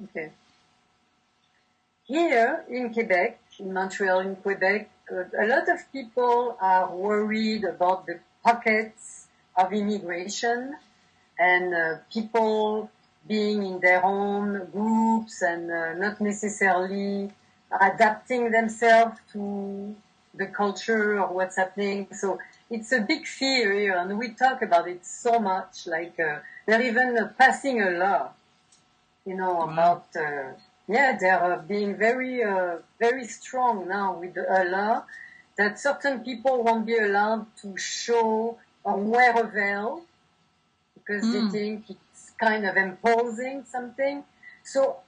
Okay. Here in Quebec, in Montreal, in Quebec, a lot of people are worried about the pockets of immigration and people being in their own groups and not necessarily adapting themselves to the culture or what's happening. So it's a big fear here, and we talk about it so much. Like they're even passing a law, Wow. about they're being very strong now with a law that certain people won't be allowed to show or wear a veil because they think it's kind of imposing something. So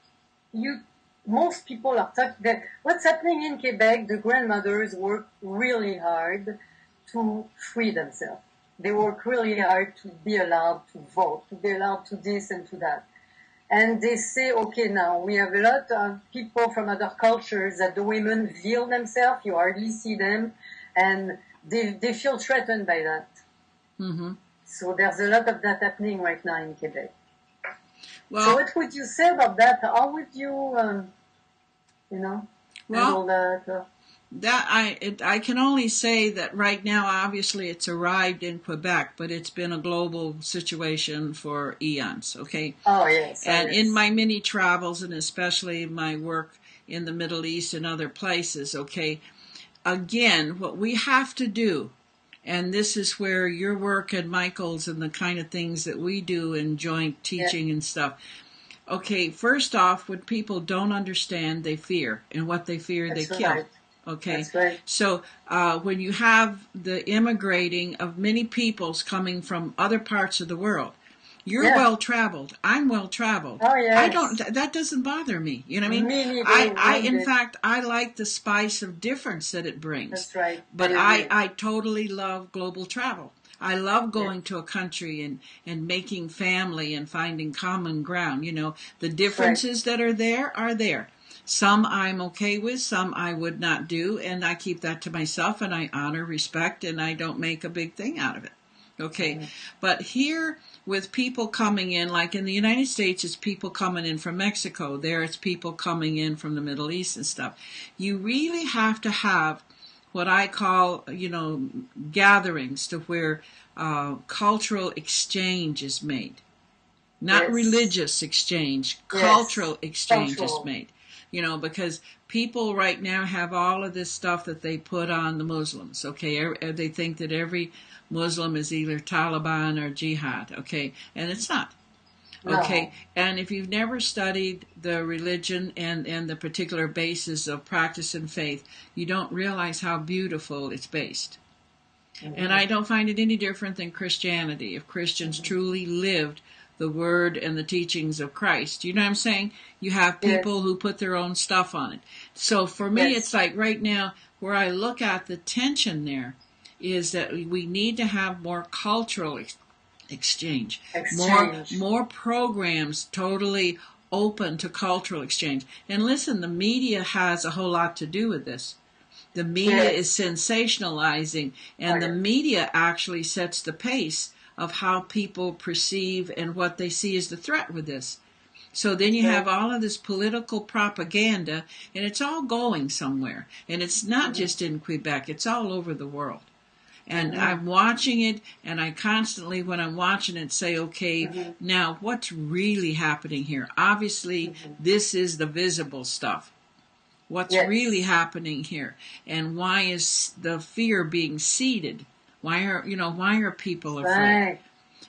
most people are talking that what's happening in Quebec, the grandmothers work really hard to free themselves. They work really hard to be allowed to vote, to be allowed to this and to that. And they say, okay, now we have a lot of people from other cultures that the women veil themselves, you hardly see them, and they feel threatened by that. Mm-hmm. So there's a lot of that happening right now in Quebec. Well, so what would you say about that? How would you, handle that? I can only say that right now, obviously, it's arrived in Quebec, but it's been a global situation for eons. Okay. Oh yes. And yes. in my many travels, and especially my work in the Middle East and other places, okay, again, what we have to do, and this is where your work and Michael's and the kind of things that we do in joint teaching and stuff. Okay, first off, when people don't understand, they fear, and what they fear, That's they kill. Right. Okay, That's right. So when you have the immigrating of many peoples coming from other parts of the world, you're well traveled. I'm well traveled. Oh yes. I don't. That doesn't bother me. You know what I mean? Me neither. In fact, I like the spice of difference that it brings. That's right. But I totally love global travel. I love going to a country and making family and finding common ground. You know, the differences that are there. Some I'm okay with, some I would not do, and I keep that to myself, and I honor, respect, and I don't make a big thing out of it. Okay, but here with people coming in, like in the United States, it's people coming in from Mexico. There it's people coming in from the Middle East and stuff. You really have to have what I call, gatherings to where cultural exchange is made. Not religious exchange, cultural exchange is made. Because people right now have all of this stuff that they put on the Muslims, okay? They think that every Muslim is either Taliban or Jihad, okay? And it's not, okay? No. And if you've never studied the religion and the particular basis of practice and faith, you don't realize how beautiful it's based. Mm-hmm. And I don't find it any different than Christianity. If Christians truly lived the word and the teachings of Christ. You know what I'm saying? You have people who put their own stuff on it. So for me, it's like right now, where I look at the tension there is that we need to have more cultural exchange. More programs totally open to cultural exchange. And listen, the media has a whole lot to do with this. The media is sensationalizing, and the media actually sets the pace of how people perceive and what they see as the threat with this. So then you have all of this political propaganda, and it's all going somewhere. And it's not just in Quebec, it's all over the world. And I'm watching it, and I constantly, when I'm watching it, say, okay, now what's really happening here? Obviously, this is the visible stuff. What's really happening here? And why is the fear being seeded? Why are people afraid? Right.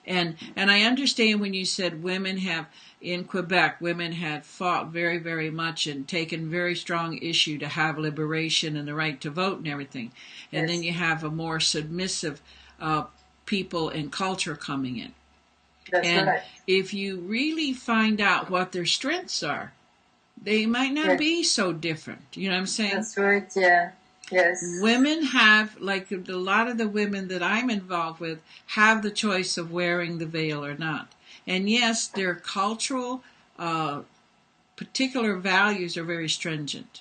And I understand when you said in Quebec, women have fought very, very much and taken very strong issue to have liberation and the right to vote and everything. And then you have a more submissive people and culture coming in. That's right. If you really find out what their strengths are, they might not be so different. You know what I'm saying? That's right, yeah. Yes. Women have, like a lot of the women that I'm involved with, have the choice of wearing the veil or not. And yes, their cultural particular values are very stringent.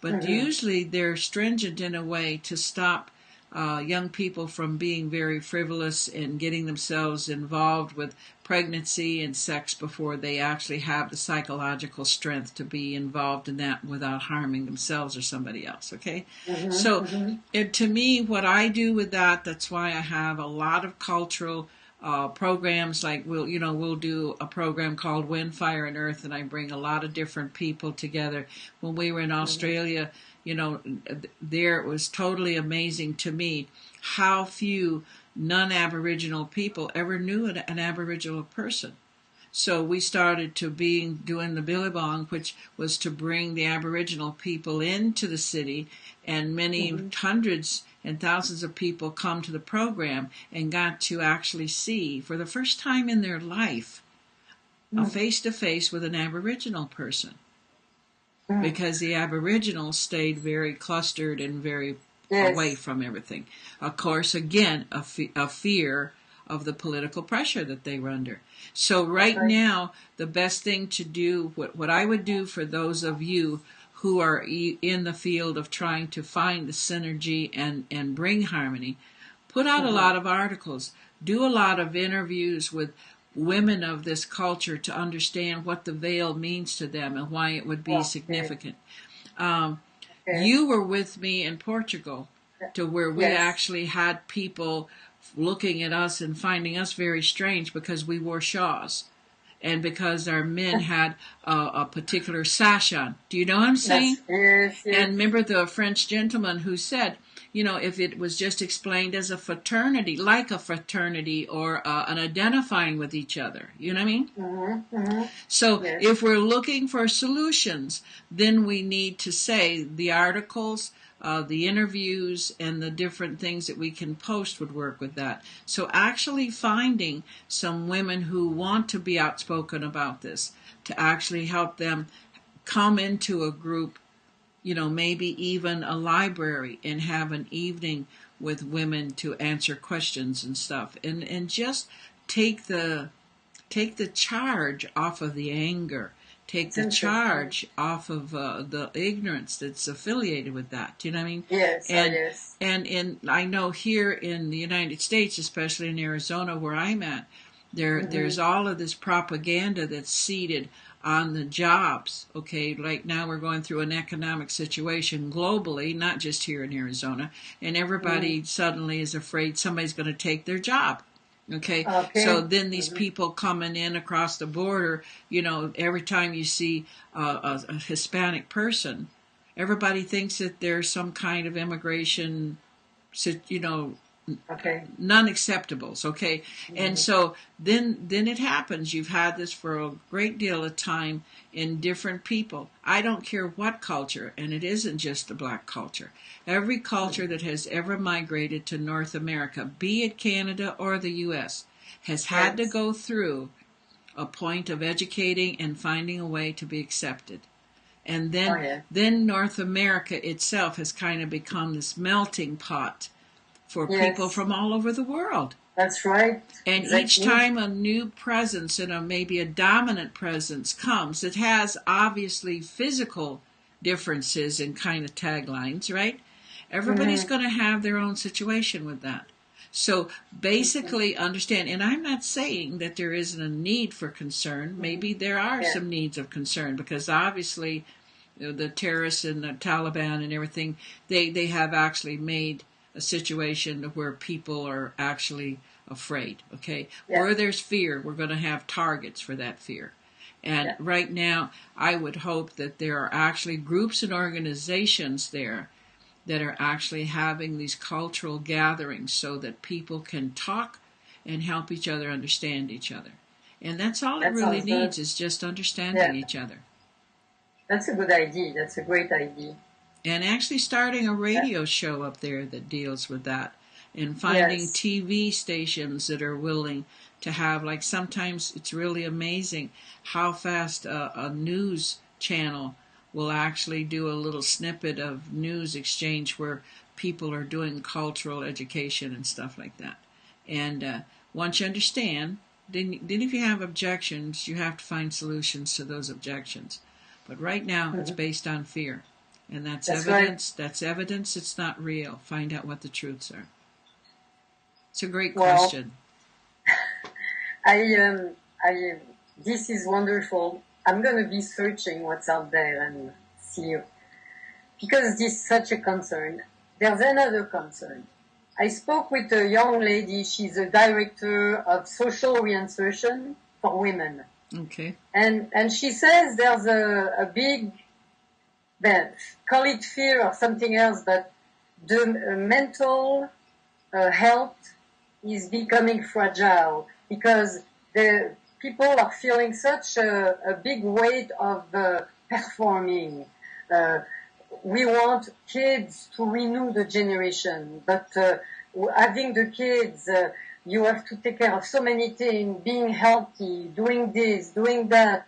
But usually they're stringent in a way to stop young people from being very frivolous and getting themselves involved with pregnancy and sex before they actually have the psychological strength to be involved in that without harming themselves or somebody else. Okay, so to me, what I do with that, that's why I have a lot of cultural programs. Like we'll do a program called Wind, Fire, and Earth, and I bring a lot of different people together. When we were in Australia, there it was totally amazing to me how few non-Aboriginal people ever knew an Aboriginal person. So we started doing the Billabong, which was to bring the Aboriginal people into the city, and many hundreds and thousands of people come to the program and got to actually see, for the first time in their life, a face-to-face with an Aboriginal person. Because the Aboriginals stayed very clustered and very away from everything. Of course, again, a fear of the political pressure that they were under. So right now, the best thing to do, what I would do for those of you who are in the field of trying to find the synergy and bring harmony, put out a lot of articles, do a lot of interviews with women of this culture to understand what the veil means to them and why it would be significant. You were with me in Portugal, to where we actually had people looking at us and finding us very strange because we wore shawls and because our men had a particular sash on. Do you know what I'm saying? Yes. And remember the French gentleman who said, if it was just explained as a fraternity, like a fraternity or an identifying with each other, you know what I mean? So if we're looking for solutions, then we need to say the articles, the interviews, and the different things that we can post would work with that. So actually finding some women who want to be outspoken about this, to actually help them come into a group, maybe even a library, and have an evening with women to answer questions and stuff, and just take the charge off of the anger, take the charge off of the ignorance that's affiliated with that. Do you know what I mean? Yes. And I know here in the United States, especially in Arizona where I'm at, there's all of this propaganda that's seeded on the jobs. Okay, right now we're going through an economic situation globally, not just here in Arizona, and everybody suddenly is afraid somebody's going to take their job. Okay, so then these people coming in across the border, every time you see a Hispanic person, everybody thinks that there's some kind of immigration, non-acceptables, okay? And so then it happens. You've had this for a great deal of time in different people. I don't care what culture, and it isn't just the black culture. Every culture that has ever migrated to North America, be it Canada or the U.S., has had to go through a point of educating and finding a way to be accepted. And then North America itself has kind of become this melting pot for people from all over the world. That's right. And each time a new presence and maybe a dominant presence comes, it has obviously physical differences in kind of taglines, right? Everybody's going to have their own situation with that. So basically understand, and I'm not saying that there isn't a need for concern. Maybe there are some needs of concern, because obviously the terrorists and the Taliban and everything, they have actually made a situation where people are actually afraid, okay? Where there's fear, we're going to have targets for that fear. And right now, I would hope that there are actually groups and organizations there that are actually having these cultural gatherings so that people can talk and help each other understand each other. And that's all it really needs, is just understanding each other. That's a good idea. That's a great idea. And actually starting a radio show up there that deals with that, and finding TV stations that are willing to have, like, sometimes it's really amazing how fast a news channel will actually do a little snippet of news exchange where people are doing cultural education and stuff like that. And once you understand, then if you have objections, you have to find solutions to those objections. But right now, it's based on fear. And that's That's evidence. right. That's evidence it's not real. Find out what the truths are. It's a great Well, question. I, I, this is wonderful. I'm going to be searching what's out there and see, because this is such a concern. There's another concern. I spoke with a young lady. She's a director of social reinsertion for women. Okay. And she says there's a big, well, call it fear or something else, but the mental health is becoming fragile because the people are feeling such a big weight of performing. We want kids to renew the generation, but having the kids, you have to take care of so many things, being healthy, doing this, doing that,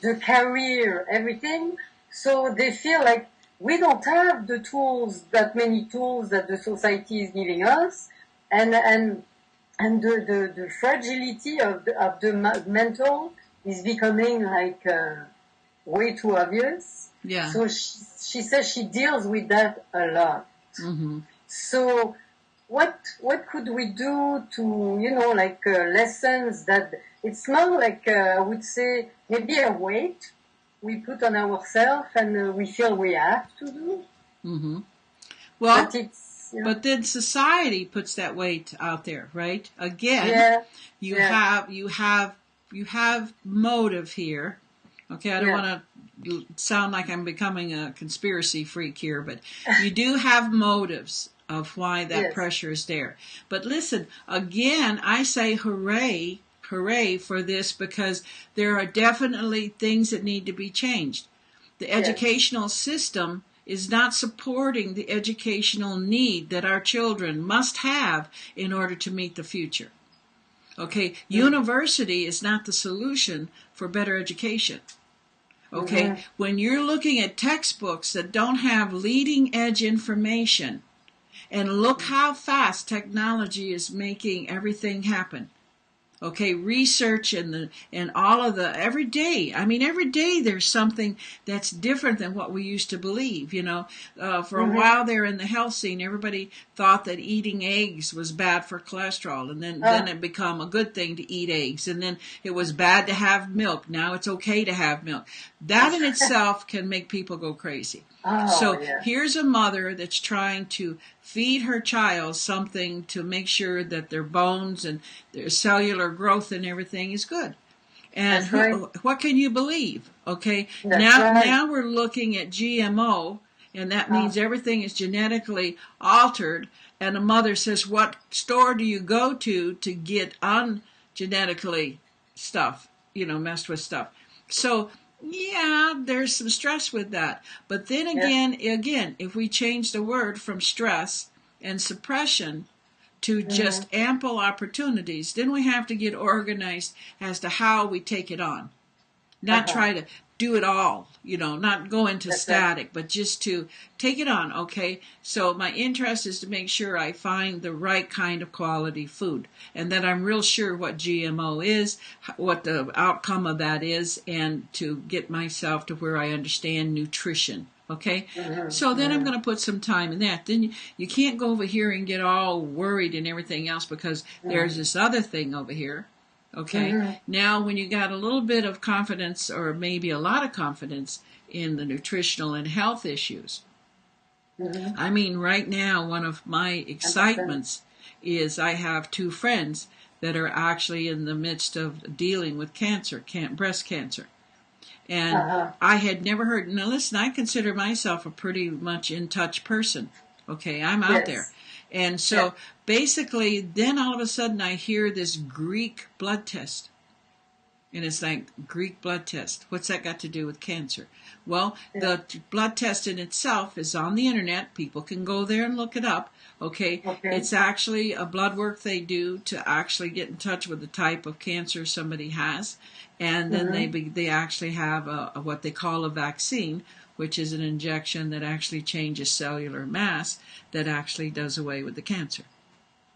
the career, everything. So they feel like we don't have the tools, that many tools that the society is giving us, and the fragility of the mental is becoming like way too obvious. Yeah. So she says she deals with that a lot. Mm-hmm. So what could we do to, like lessons that it's not like I would say maybe a weight we put on ourselves and we feel we have to do. Mm-hmm. Well, but it's but then society puts that weight out there, right? Again, yeah, you have motive here. Okay, I don't want to sound like I'm becoming a conspiracy freak here, but you do have motives of why that pressure is there. But listen, again, I say hooray for this, because there are definitely things that need to be changed. The educational system is not supporting the educational need that our children must have in order to meet the future. Okay, university is not the solution for better education. Okay, when you're looking at textbooks that don't have leading edge information, and look how fast technology is making everything happen. Okay, research and all of the every day. I mean, every day there's something that's different than what we used to believe. For a while there in the health scene, everybody thought that eating eggs was bad for cholesterol, and then it became a good thing to eat eggs, and then it was bad to have milk. Now it's okay to have milk. That in itself can make people go crazy. Here's a mother that's trying to feed her child something to make sure that their bones and their cellular growth and everything is good. And what can you believe? Okay, now we're looking at GMO, and that means everything is genetically altered. And a mother says, what store do you go to get ungenetically stuff, messed with stuff? So yeah, there's some stress with that. But then again, if we change the word from stress and suppression to just ample opportunities, then we have to get organized as to how we take it on. Not try to do it all, not go into static, but just to take it on, okay? So my interest is to make sure I find the right kind of quality food, and that I'm real sure what GMO is, what the outcome of that is, and to get myself to where I understand nutrition, okay? So then I'm going to put some time in that. Then you can't go over here and get all worried and everything else, because there's this other thing over here. Okay, now when you got a little bit of confidence, or maybe a lot of confidence in the nutritional and health issues. I mean, right now, one of my excitements is I have two friends that are actually in the midst of dealing with cancer, breast cancer. And I had never heard, now listen, I consider myself a pretty much in touch person. Okay, I'm out there. And so basically, then all of a sudden I hear this Greek blood test. And it's like, Greek blood test. What's that got to do with cancer? Well, the blood test in itself is on the internet. People can go there and look it up. Okay. It's actually a blood work they do to actually get in touch with the type of cancer somebody has. And then they actually have what they call a vaccine, which is an injection that actually changes cellular mass that actually does away with the cancer.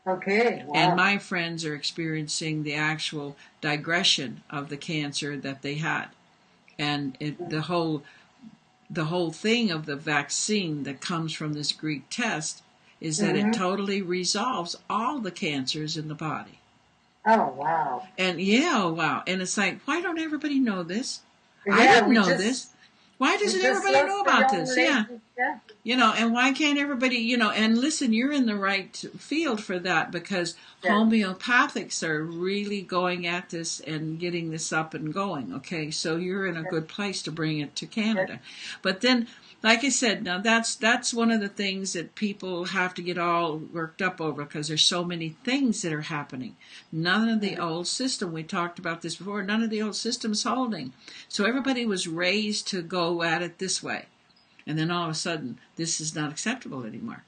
Okay. Wow. And my friends are experiencing the actual digression of the cancer that they had. And the whole the whole thing of the vaccine that comes from this Greek test is that it totally resolves all the cancers in the body. Oh, wow. And wow. And it's like, why don't everybody know this? Yeah, I didn't know this. Why doesn't everybody know about this? Yeah. And why can't everybody, and listen, you're in the right field for that, because homeopathics are really going at this and getting this up and going. Okay. So you're in a good place to bring it to Canada. But then, like I said, now that's one of the things that people have to get all worked up over, because there's so many things that are happening. None of the old system, we talked about this before, none of the old system's holding. So everybody was raised to go at it this way. And then all of a sudden, this is not acceptable anymore.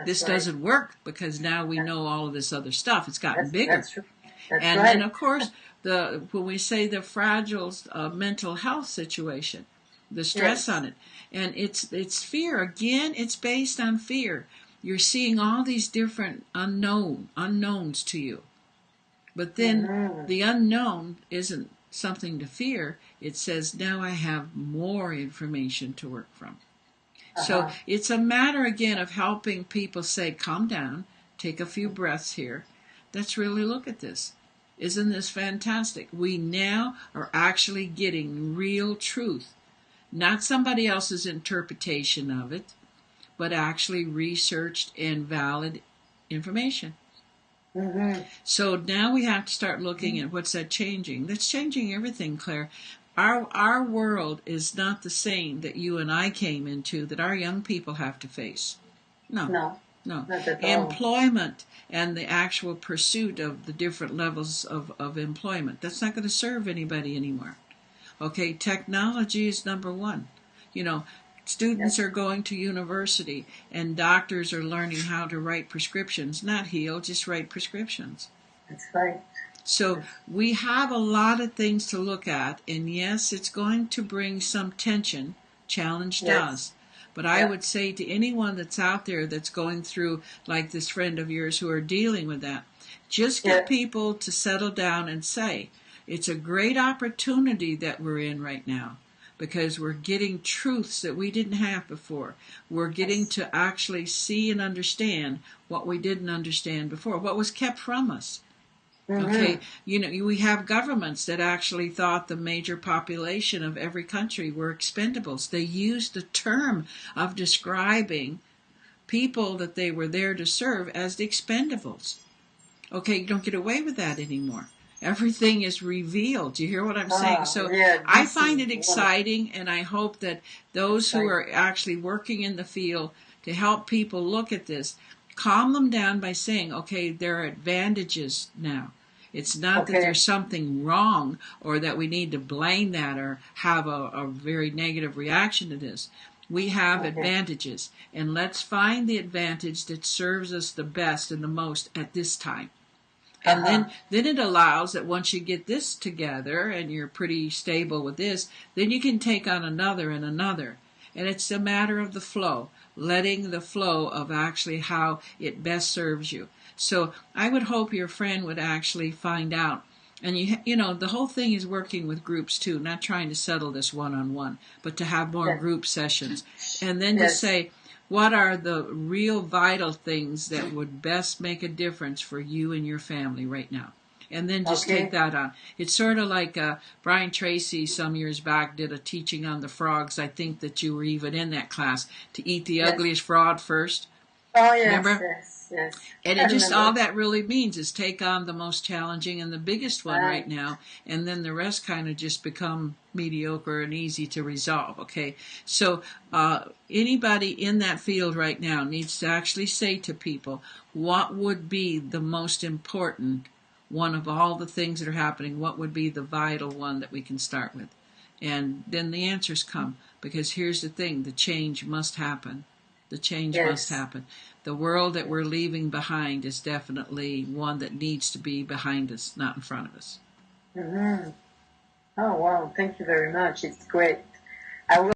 This doesn't work, because now we know all of this other stuff. It's gotten bigger. That's true. And then, of course, when we say the fragile mental health situation, the stress on it, and it's fear. Again, it's based on fear. You're seeing all these different unknowns to you. But then the unknown isn't something to fear. It says, now I have more information to work from. So it's a matter, again, of helping people say, calm down, take a few breaths here. Let's really look at this. Isn't this fantastic? We now are actually getting real truth. Not somebody else's interpretation of it, but actually researched and valid information. So now we have to start looking at what's that changing. That's changing everything, Claire. Our world is not the same that you and I came into, that our young people have to face. No. Employment and the actual pursuit of the different levels of employment, that's not going to serve anybody anymore. Okay, technology is number one. Students are going to university, and doctors are learning how to write prescriptions, not heal, just write prescriptions. That's right. So we have a lot of things to look at, and yes, it's going to bring some tension. Challenge does. But I would say to anyone that's out there that's going through, like this friend of yours who are dealing with that, just get people to settle down and say, it's a great opportunity that we're in right now, because we're getting truths that we didn't have before. We're getting to actually see and understand what we didn't understand before, what was kept from us. Okay, we have governments that actually thought the major population of every country were expendables. They used the term of describing people that they were there to serve as the expendables. Okay, you don't get away with that anymore. Everything is revealed. Do you hear what I'm saying? So I find it exciting, and I hope that those who are actually working in the field to help people look at this, calm them down by saying, okay, there are advantages now. It's not that there's something wrong or that we need to blame that or have a very negative reaction to this. We have advantages, and let's find the advantage that serves us the best and the most at this time. And then it allows that once you get this together and you're pretty stable with this, then you can take on another and another. And it's a matter of the flow, letting the flow of actually how it best serves you. So I would hope your friend would actually find out. And the whole thing is working with groups too, not trying to settle this one-on-one, but to have more group sessions. And then to say, what are the real vital things that would best make a difference for you and your family right now? And then just take that on. It's sort of like Brian Tracy some years back did a teaching on the frogs. I think that you were even in that class, to eat the ugliest frog first. Oh, yes. Remember? Yes. And it just, all that really means is take on the most challenging and the biggest one right now, and then the rest kind of just become mediocre and easy to resolve, okay? So anybody in that field right now needs to actually say to people, what would be the most important one of all the things that are happening? What would be the vital one that we can start with? And then the answers come, because here's the thing, the change must happen. The change must happen. The world that we're leaving behind is definitely one that needs to be behind us, not in front of us. Oh, wow. Thank you very much. It's great. I will